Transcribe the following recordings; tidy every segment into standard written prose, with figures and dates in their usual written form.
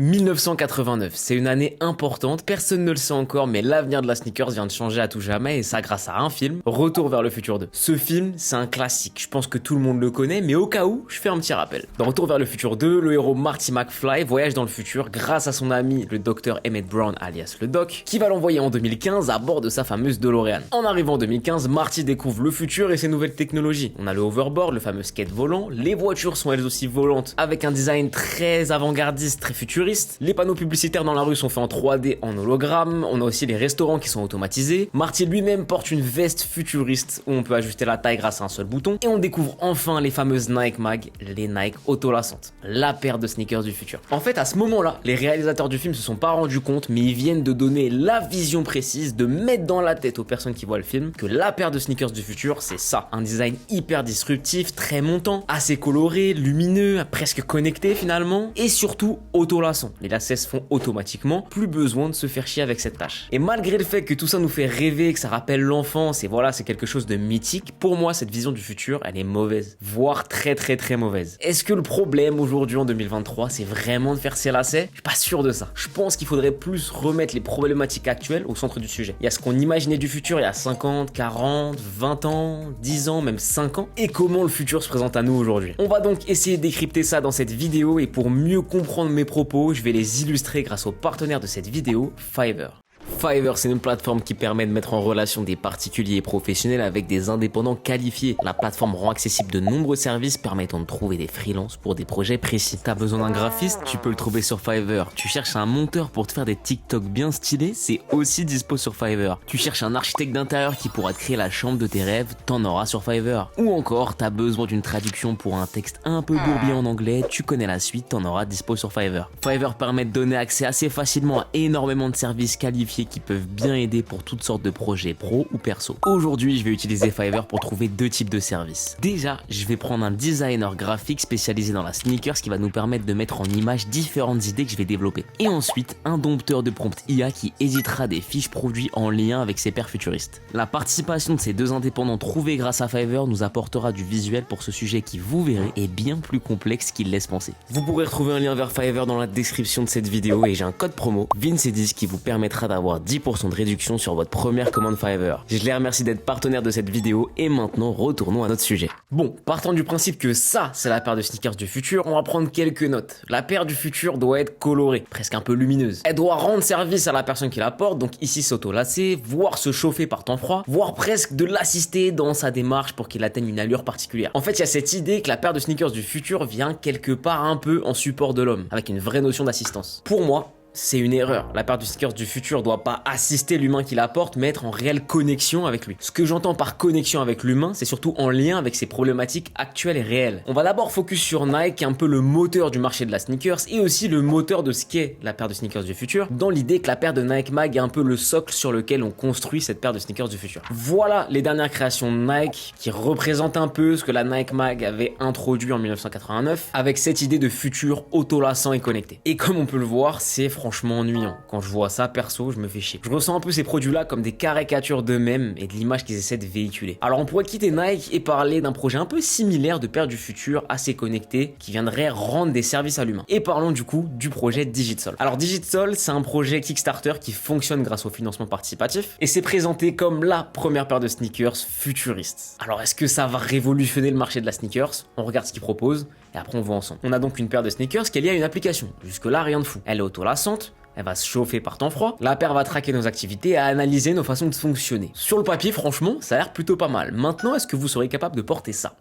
1989, c'est une année importante, personne ne le sait encore, mais l'avenir de la sneakers vient de changer à tout jamais, et ça grâce à un film, Retour vers le futur 2. Ce film, c'est un classique, je pense que tout le monde le connaît, mais au cas où, je fais un petit rappel. Dans Retour vers le futur 2, le héros Marty McFly voyage dans le futur grâce à son ami, le docteur Emmett Brown alias le Doc, qui va l'envoyer en 2015 à bord de sa fameuse DeLorean. En arrivant en 2015, Marty découvre le futur et ses nouvelles technologies. On a le hoverboard, le fameux skate volant, les voitures sont elles aussi volantes, avec un design très avant-gardiste, très futuriste. Les panneaux publicitaires dans la rue sont faits en 3D en hologramme, on a aussi les restaurants qui sont automatisés. Marty lui-même porte une veste futuriste où on peut ajuster la taille grâce à un seul bouton. Et on découvre enfin les fameuses Nike Mag, les Nike autolassantes, la paire de sneakers du futur. En fait, à ce moment-là, les réalisateurs du film se sont pas rendus compte, mais ils viennent de donner la vision précise, de mettre dans la tête aux personnes qui voient le film que la paire de sneakers du futur, c'est ça. Un design hyper disruptif, très montant, assez coloré, lumineux, presque connecté finalement, et surtout autolassant. Les lacets se font automatiquement, plus besoin de se faire chier avec cette tâche. Et malgré le fait que tout ça nous fait rêver, que ça rappelle l'enfance, et voilà, c'est quelque chose de mythique, pour moi, cette vision du futur, elle est mauvaise. Voire très mauvaise. Est-ce que le problème aujourd'hui en 2023, c'est vraiment de faire ces lacets? Je suis pas sûr de ça. Je pense qu'il faudrait plus remettre les problématiques actuelles au centre du sujet. Il y a ce qu'on imaginait du futur il y a 50, 40, 20 ans, 10 ans, même 5 ans, et comment le futur se présente à nous aujourd'hui. On va donc essayer de décrypter ça dans cette vidéo, et pour mieux comprendre mes propos, je vais les illustrer grâce au partenaire de cette vidéo, Fiverr. Fiverr, c'est une plateforme qui permet de mettre en relation des particuliers et professionnels avec des indépendants qualifiés. La plateforme rend accessible de nombreux services permettant de trouver des freelances pour des projets précis. T'as besoin d'un graphiste? Tu peux le trouver sur Fiverr. Tu cherches un monteur pour te faire des TikTok bien stylés? C'est aussi dispo sur Fiverr. Tu cherches un architecte d'intérieur qui pourra te créer la chambre de tes rêves? T'en auras sur Fiverr. Ou encore, t'as besoin d'une traduction pour un texte un peu bourbier en anglais? Tu connais la suite, t'en auras dispo sur Fiverr. Fiverr permet de donner accès assez facilement à énormément de services qualifiés qui peuvent bien aider pour toutes sortes de projets pro ou perso. Aujourd'hui, je vais utiliser Fiverr pour trouver deux types de services. Déjà, je vais prendre un designer graphique spécialisé dans la sneakers qui va nous permettre de mettre en image différentes idées que je vais développer. Et ensuite, un dompteur de prompt IA qui éditera des fiches produits en lien avec ses pairs futuristes. La participation de ces deux indépendants trouvés grâce à Fiverr nous apportera du visuel pour ce sujet qui, vous verrez, est bien plus complexe qu'il laisse penser. Vous pourrez retrouver un lien vers Fiverr dans la description de cette vidéo et j'ai un code promo Vince10 qui vous permettra d'avoir 10% de réduction sur votre première commande Fiverr. Je les remercie d'être partenaires de cette vidéo et maintenant retournons à notre sujet. Bon, partant du principe que ça, c'est la paire de sneakers du futur, on va prendre quelques notes. La paire du futur doit être colorée, presque un peu lumineuse. Elle doit rendre service à la personne qui la porte, donc ici s'auto-lasser, voire se chauffer par temps froid, voire presque de l'assister dans sa démarche pour qu'il atteigne une allure particulière. En fait, il y a cette idée que la paire de sneakers du futur vient quelque part un peu en support de l'homme, avec une vraie notion d'assistance. Pour moi, c'est une erreur. La paire de sneakers du futur doit pas assister l'humain qui la porte, mais être en réelle connexion avec lui. Ce que j'entends par connexion avec l'humain, c'est surtout en lien avec ses problématiques actuelles et réelles. On va d'abord focus sur Nike, qui est un peu le moteur du marché de la sneakers, et aussi le moteur de ce qu'est la paire de sneakers du futur, dans l'idée que la paire de Nike Mag est un peu le socle sur lequel on construit cette paire de sneakers du futur. Voilà les dernières créations de Nike, qui représentent un peu ce que la Nike Mag avait introduit en 1989, avec cette idée de futur autolassant et connecté. Et comme on peut le voir, c'est franchement ennuyant. Quand je vois ça, perso, je me fais chier. Je ressens un peu ces produits-là comme des caricatures d'eux-mêmes et de l'image qu'ils essaient de véhiculer. Alors on pourrait quitter Nike et parler d'un projet un peu similaire de paire du futur assez connecté qui viendrait rendre des services à l'humain. Et parlons du coup du projet Digitsol. Alors Digitsol, c'est un projet Kickstarter qui fonctionne grâce au financement participatif et c'est présenté comme la première paire de sneakers futuriste. Alors est-ce que ça va révolutionner le marché de la sneakers? On regarde ce qu'ils proposent et après on voit ensemble. On a donc une paire de sneakers qui est liée à une application. Jusque là, rien de fou. Elle est autolassante. Elle va se chauffer par temps froid. La paire va traquer nos activités et analyser nos façons de fonctionner. Sur le papier, franchement, ça a l'air plutôt pas mal. Maintenant, est-ce que vous serez capable de porter ça?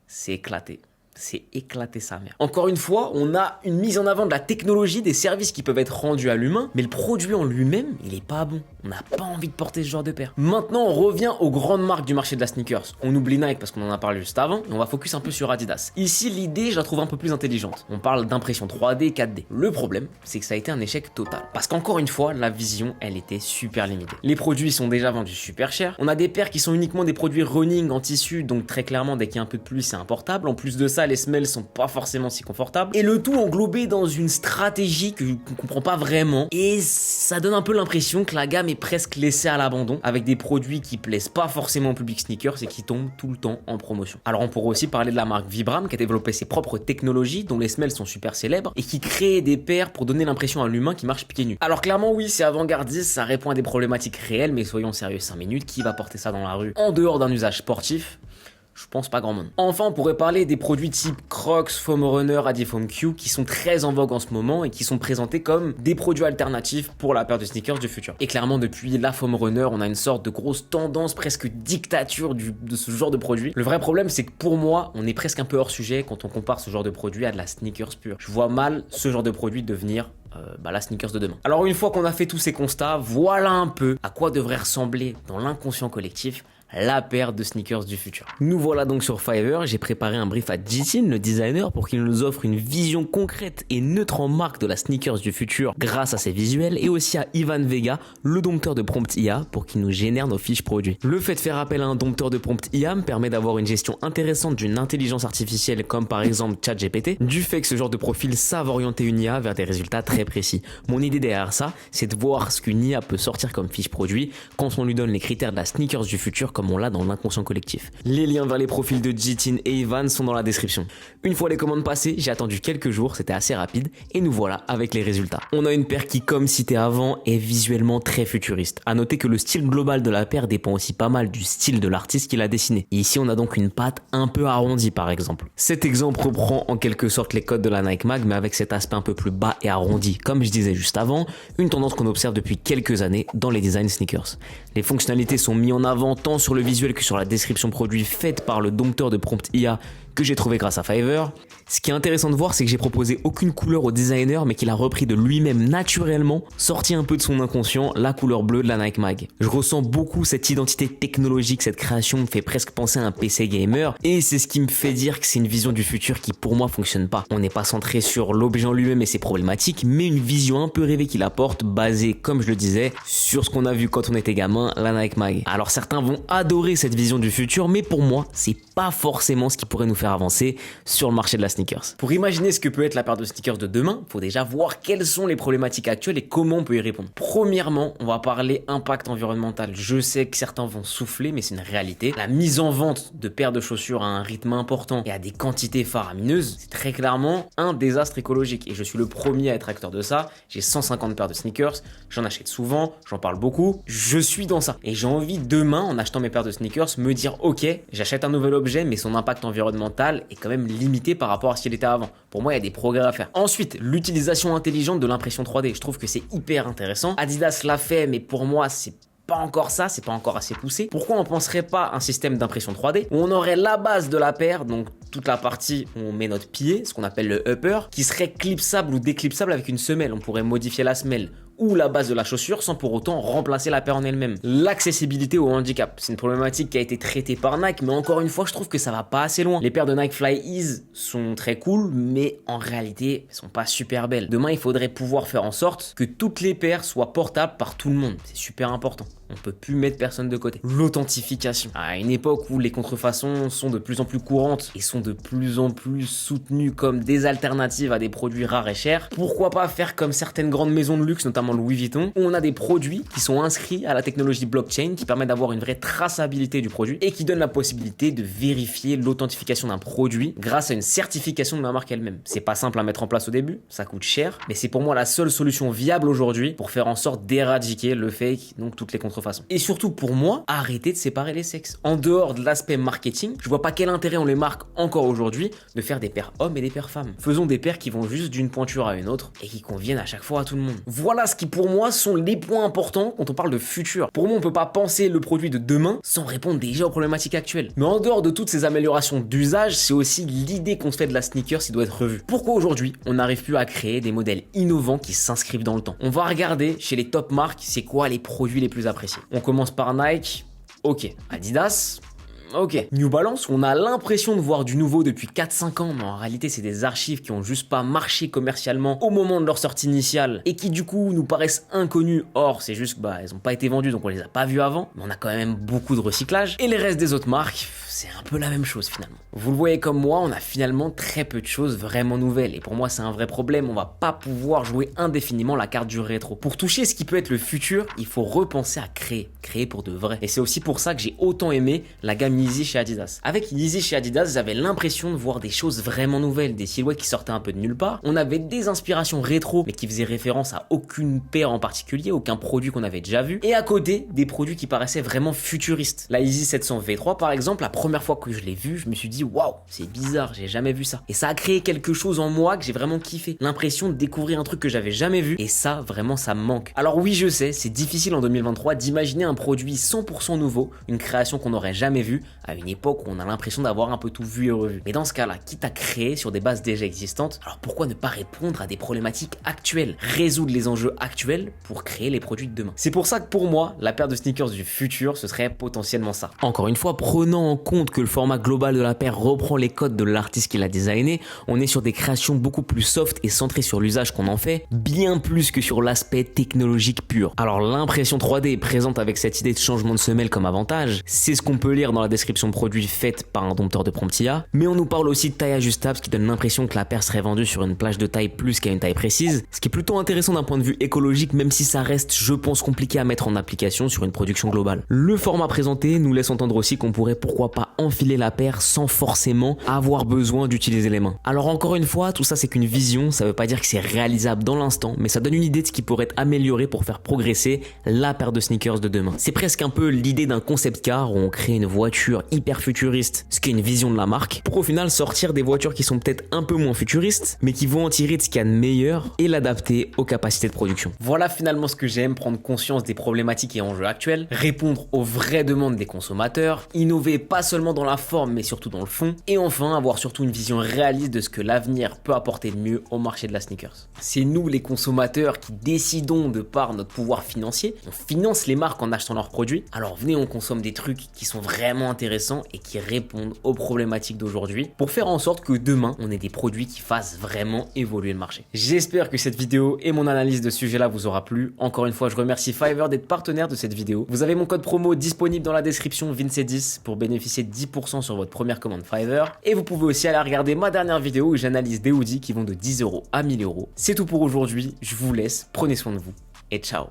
C'est éclaté. C'est éclaté sa mère. Encore une fois, on a une mise en avant de la technologie, des services qui peuvent être rendus à l'humain, mais le produit en lui-même, il est pas bon. On n'a pas envie de porter ce genre de paire. Maintenant, on revient aux grandes marques du marché de la sneakers. On oublie Nike parce qu'on en a parlé juste avant, et on va focus un peu sur Adidas. Ici, l'idée, je la trouve un peu plus intelligente. On parle d'impression 3D, 4D. Le problème, c'est que ça a été un échec total. Parce qu'encore une fois, la vision, elle était super limitée. Les produits sont déjà vendus super cher. On a des paires qui sont uniquement des produits running en tissu, donc très clairement, dès qu'il y a un peu de pluie, c'est importable. En plus de ça, ça, les semelles sont pas forcément si confortables. Et le tout englobé dans une stratégie que je ne comprends pas vraiment. Et ça donne un peu l'impression que la gamme est presque laissée à l'abandon, avec des produits qui plaisent pas forcément au public sneakers et qui tombent tout le temps en promotion. Alors on pourrait aussi parler de la marque Vibram qui a développé ses propres technologies, dont les semelles sont super célèbres, et qui crée des paires pour donner l'impression à l'humain qui marche pieds nus. Alors clairement oui, c'est avant-gardiste, ça répond à des problématiques réelles, mais soyons sérieux 5 minutes, qui va porter ça dans la rue en dehors d'un usage sportif? Je pense pas grand monde. Enfin, on pourrait parler des produits type Crocs, Foam Runner, Adifoam Q qui sont très en vogue en ce moment et qui sont présentés comme des produits alternatifs pour la paire de sneakers du futur. Et clairement, depuis la Foam Runner, on a une sorte de grosse tendance, presque dictature de ce genre de produit. Le vrai problème, c'est que pour moi, on est presque un peu hors sujet quand on compare ce genre de produit à de la sneakers pure. Je vois mal ce genre de produit devenir la sneakers de demain. Alors une fois qu'on a fait tous ces constats, voilà un peu à quoi devrait ressembler dans l'inconscient collectif la paire de sneakers du futur. Nous voilà donc sur Fiverr, j'ai préparé un brief à Jitin, le designer, pour qu'il nous offre une vision concrète et neutre en marque de la sneakers du futur grâce à ses visuels, et aussi à Ivan Vega, le dompteur de prompt IA, pour qu'il nous génère nos fiches produits. Le fait de faire appel à un dompteur de prompt IA me permet d'avoir une gestion intéressante d'une intelligence artificielle comme par exemple ChatGPT, du fait que ce genre de profil savent orienter une IA vers des résultats très précis. Mon idée derrière ça, c'est de voir ce qu'une IA peut sortir comme fiche produit quand on lui donne les critères de la sneakers du futur comme on l'a dans l'inconscient collectif. Les liens vers les profils de Jitin et Ivan sont dans la description. Une fois les commandes passées, j'ai attendu quelques jours, c'était assez rapide, et nous voilà avec les résultats. On a une paire qui, comme cité avant, est visuellement très futuriste. À noter que le style global de la paire dépend aussi pas mal du style de l'artiste qui l'a dessiné. Et ici, on a donc une patte un peu arrondie par exemple. Cet exemple reprend en quelque sorte les codes de la Nike Mag, mais avec cet aspect un peu plus bas et arrondi. Comme je disais juste avant, une tendance qu'on observe depuis quelques années dans les designs sneakers. Les fonctionnalités sont mises en avant tant sur le visuel que sur la description produit faite par le dompteur de prompt IA que j'ai trouvé grâce à Fiverr. Ce qui est intéressant de voir, c'est que j'ai proposé aucune couleur au designer, mais qu'il a repris de lui-même naturellement, sorti un peu de son inconscient, la couleur bleue de la Nike Mag. Je ressens beaucoup cette identité technologique, cette création me fait presque penser à un PC gamer, et c'est ce qui me fait dire que c'est une vision du futur qui pour moi fonctionne pas. On n'est pas centré sur l'objet en lui-même et ses problématiques, mais une vision un peu rêvée qu'il apporte, basée, comme je le disais, sur ce qu'on a vu quand on était gamin, la Nike Mag. Alors certains vont adorer cette vision du futur, mais pour moi, c'est pas forcément ce qui pourrait nous faire avancer sur le marché de la sneakers. Pour imaginer ce que peut être la paire de sneakers de demain, faut déjà voir quelles sont les problématiques actuelles et comment on peut y répondre. Premièrement, on va parler impact environnemental. Je sais que certains vont souffler, mais c'est une réalité. La mise en vente de paires de chaussures à un rythme important et à des quantités faramineuses, c'est très clairement un désastre écologique. Et je suis le premier à être acteur de ça. J'ai 150 paires de sneakers, j'en achète souvent, j'en parle beaucoup. Je suis dans ça. Et j'ai envie demain, en achetant mes paires de sneakers, me dire ok, j'achète un nouvel objet, mais son impact environnemental est quand même limité par rapport à ce qu'il était avant. Pour moi, il y a des progrès à faire. Ensuite, l'utilisation intelligente de l'impression 3D. Je trouve que c'est hyper intéressant. Adidas l'a fait, mais pour moi, c'est pas encore ça, c'est pas encore assez poussé. Pourquoi on penserait pas un système d'impression 3D où on aurait la base de la paire, donc toute la partie où on met notre pied, ce qu'on appelle le upper, qui serait clipsable ou déclipsable avec une semelle. On pourrait modifier la semelle ou la base de la chaussure sans pour autant remplacer la paire en elle-même. L'accessibilité au handicap, c'est une problématique qui a été traitée par Nike, mais encore une fois, je trouve que ça va pas assez loin. Les paires de Nike Fly Ease sont très cool, mais en réalité, elles sont pas super belles. Demain, il faudrait pouvoir faire en sorte que toutes les paires soient portables par tout le monde. C'est super important. On peut plus mettre personne de côté. L'authentification. À une époque où les contrefaçons sont de plus en plus courantes et sont de plus en plus soutenues comme des alternatives à des produits rares et chers, pourquoi pas faire comme certaines grandes maisons de luxe, notamment Louis Vuitton, où on a des produits qui sont inscrits à la technologie blockchain qui permet d'avoir une vraie traçabilité du produit et qui donne la possibilité de vérifier l'authentification d'un produit grâce à une certification de la marque elle-même. C'est pas simple à mettre en place au début, ça coûte cher, mais c'est pour moi la seule solution viable aujourd'hui pour faire en sorte d'éradiquer le fake, donc toutes les contrefaçons. Et surtout pour moi, arrêter de séparer les sexes. En dehors de l'aspect marketing, je vois pas quel intérêt ont les marques encore aujourd'hui de faire des paires hommes et des paires femmes. Faisons des paires qui vont juste d'une pointure à une autre et qui conviennent à chaque fois à tout le monde. Voilà ce qui pour moi sont les points importants quand on parle de futur. Pour moi, on peut pas penser le produit de demain sans répondre déjà aux problématiques actuelles. Mais en dehors de toutes ces améliorations d'usage, c'est aussi l'idée qu'on se fait de la sneaker qui doit être revue. Pourquoi aujourd'hui, on n'arrive plus à créer des modèles innovants qui s'inscrivent dans le temps? On va regarder chez les top marques, c'est quoi les produits les plus appréciés. On commence par Nike, ok. Adidas, ok. New Balance, on a l'impression de voir du nouveau depuis 4-5 ans, mais en réalité c'est des archives qui ont juste pas marché commercialement au moment de leur sortie initiale et qui du coup nous paraissent inconnues. Or c'est juste que elles ont pas été vendues donc on les a pas vues avant, mais on a quand même beaucoup de recyclage. Et les restes des autres marques, c'est un peu la même chose finalement. Vous le voyez comme moi, on a finalement très peu de choses vraiment nouvelles et pour moi c'est un vrai problème, on va pas pouvoir jouer indéfiniment la carte du rétro. Pour toucher ce qui peut être le futur, il faut repenser à créer pour de vrai. Et c'est aussi pour ça que j'ai autant aimé la gamme Yeezy chez Adidas. Avec Yeezy chez Adidas, j'avais l'impression de voir des choses vraiment nouvelles, des silhouettes qui sortaient un peu de nulle part. On avait des inspirations rétro, mais qui faisaient référence à aucune paire en particulier, aucun produit qu'on avait déjà vu. Et à côté, des produits qui paraissaient vraiment futuristes. La Yeezy 700 V3 par exemple, la première fois que je l'ai vue, je me suis dit waouh, c'est bizarre, j'ai jamais vu ça. Et ça a créé quelque chose en moi que j'ai vraiment kiffé. L'impression de découvrir un truc que j'avais jamais vu. Et ça, vraiment, ça me manque. Alors oui, je sais, c'est difficile en 2023 d'imaginer un produit 100% nouveau, une création qu'on n'aurait jamais vue, à une époque où on a l'impression d'avoir un peu tout vu et revu. Mais dans ce cas-là, quitte à créer sur des bases déjà existantes, alors pourquoi ne pas répondre à des problématiques actuelles, résoudre les enjeux actuels pour créer les produits de demain? C'est pour ça que pour moi, la paire de sneakers du futur, ce serait potentiellement ça. Encore une fois, prenant en compte que le format global de la paire reprend les codes de l'artiste qui l'a designé, on est sur des créations beaucoup plus soft et centrées sur l'usage qu'on en fait, bien plus que sur l'aspect technologique pur. Alors l'impression 3D est présente avec cette idée de changement de semelle comme avantage, c'est ce qu'on peut lire dans la description de produit faite par un dompteur de Promptia, mais on nous parle aussi de taille ajustable, ce qui donne l'impression que la paire serait vendue sur une plage de taille plus qu'à une taille précise, ce qui est plutôt intéressant d'un point de vue écologique, même si ça reste, je pense, compliqué à mettre en application sur une production globale. Le format présenté nous laisse entendre aussi qu'on pourrait pourquoi pas enfiler la paire sans forcément avoir besoin d'utiliser les mains. Alors encore une fois, tout ça c'est qu'une vision, ça veut pas dire que c'est réalisable dans l'instant, mais ça donne une idée de ce qui pourrait être amélioré pour faire progresser la paire de sneakers de demain. C'est presque un peu l'idée d'un concept car où on crée une voiture hyper futuriste, ce qui est une vision de la marque, pour au final sortir des voitures qui sont peut-être un peu moins futuristes, mais qui vont en tirer de ce qu'il y a de meilleur et l'adapter aux capacités de production. Voilà finalement ce que j'aime, prendre conscience des problématiques et enjeux actuels, répondre aux vraies demandes des consommateurs, innover pas seulement dans la forme mais surtout dans le fond, et enfin avoir surtout une vision réaliste de ce que l'avenir peut apporter de mieux au marché de la sneakers. C'est nous les consommateurs qui décidons de par notre pouvoir financier, on finance les marques en achetant leurs produits, alors venez on consomme des trucs qui sont vraiment intéressants et qui répondent aux problématiques d'aujourd'hui pour faire en sorte que demain on ait des produits qui fassent vraiment évoluer le marché. J'espère que cette vidéo et mon analyse de ce sujet là vous aura plu. Encore une fois je remercie Fiverr d'être partenaire de cette vidéo. Vous avez mon code promo disponible dans la description Vince10 pour bénéficier de 10% sur votre première commande Fiverr et vous pouvez aussi aller regarder ma dernière vidéo où j'analyse des hoodies qui vont de 10 € à 1000 €. C'est tout pour aujourd'hui, je vous laisse, prenez soin de vous et ciao.